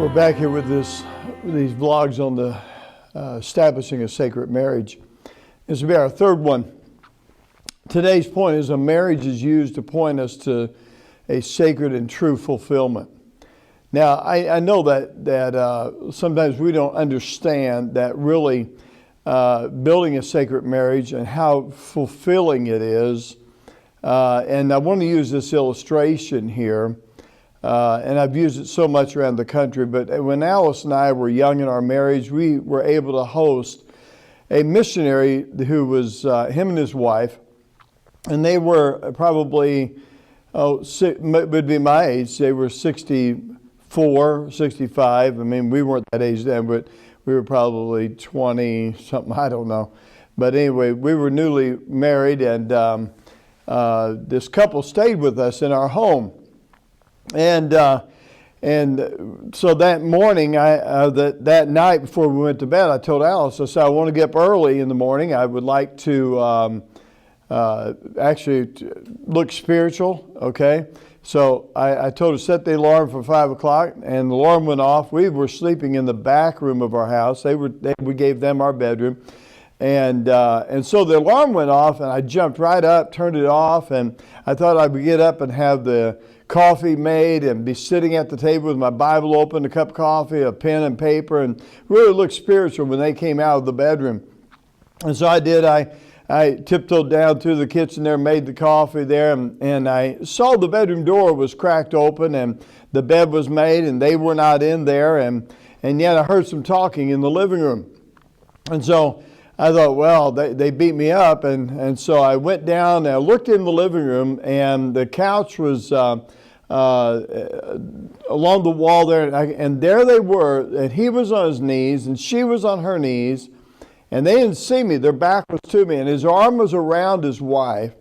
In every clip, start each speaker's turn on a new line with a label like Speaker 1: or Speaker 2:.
Speaker 1: We're back here with these vlogs on the establishing a sacred marriage. This will be our third one. Today's point is a marriage is used to point us to a sacred and true fulfillment. Now, I know that sometimes we don't understand that really building a sacred marriage and how fulfilling it is. And I want to use this illustration here. And I've used it so much around the country, but when Alice and I were young in our marriage, we were able to host a missionary who was him and his wife, and they were probably, would be my age. They were 64, 65. I mean, we weren't that age then, but we were probably 20 something, I don't know. But anyway, we were newly married, and this couple stayed with us in our home. And so that morning, that night before we went to bed, I told Alice, I said, I want to get up early in the morning. I would like to actually look spiritual, okay? So I told her to set the alarm for 5 o'clock, and the alarm went off. We were sleeping in the back room of our house. We gave them our bedroom. And so the alarm went off, and I jumped right up, turned it off, and I thought I would get up and have the coffee made and be sitting at the table with my Bible open, a cup of coffee, a pen and paper, and really look spiritual when they came out of the bedroom. And so I did. I tiptoed down through the kitchen there, made the coffee there, and I saw the bedroom door was cracked open and the bed was made and they were not in there, and yet I heard some talking in the living room. And so I thought, well, they beat me up, and so I went down and I looked in the living room, and the couch was along the wall there, and there they were, and he was on his knees and she was on her knees, and they didn't see me. Their back was to me, and his arm was around his wife,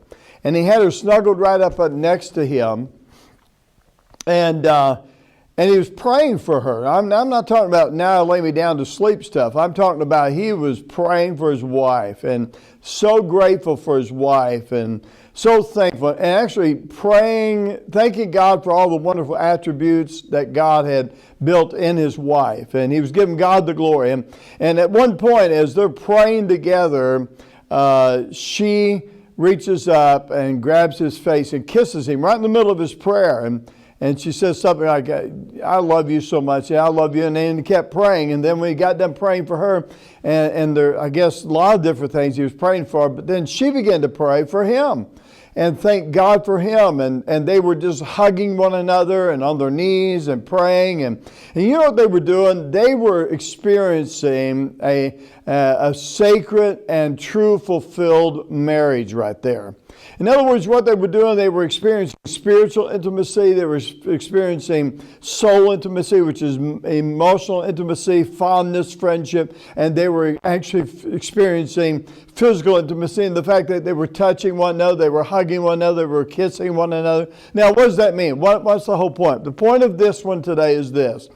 Speaker 1: and he had her snuggled right up next to him, and he was praying for her. I'm not talking about now lay me down to sleep stuff. I'm talking about he was praying for his wife and so grateful for his wife and so thankful, and actually praying, thanking God for all the wonderful attributes that God had built in his wife. And he was giving God the glory. And at one point, as they're praying together, she reaches up and grabs his face and kisses him right in the middle of his prayer. And she says something like, I love you so much. Yeah, I love you. And then he kept praying. And then when he got done praying for her, and there, I guess, a lot of different things he was praying for, but then she began to pray for him and thank God for him. And they were just hugging one another and on their knees and praying. And you know what they were doing? They were experiencing a sacred and true fulfilled marriage right there. In other words, what they were doing, they were experiencing spiritual intimacy, they were experiencing soul intimacy, which is emotional intimacy, fondness, friendship, and they were actually experiencing physical intimacy in the fact that they were touching one another, they were hugging one another, they were kissing one another. Now, what does that mean? What's the whole point? The point of this one today is this.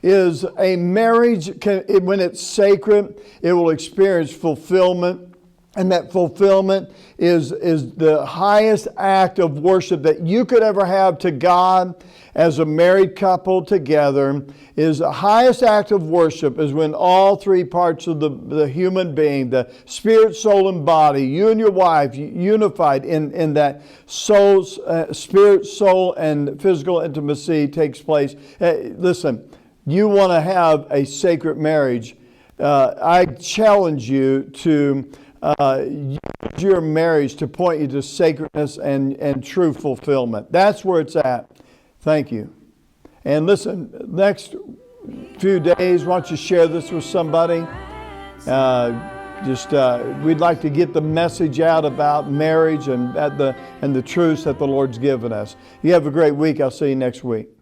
Speaker 1: Is a marriage, when it's sacred, it will experience fulfillment. And that fulfillment is the highest act of worship that you could ever have to God as a married couple together. Is the highest act of worship is when all three parts of the human being, the spirit, soul, and body, you and your wife, unified in that soul, spirit, soul, and physical intimacy takes place. Listen, you want to have a sacred marriage. I challenge you to use your marriage to point you to sacredness and true fulfillment. That's where it's at. Thank you. And listen, next few days, why don't you share this with somebody? We'd like to get the message out about marriage and the truths that the Lord's given us. You have a great week. I'll see you next week.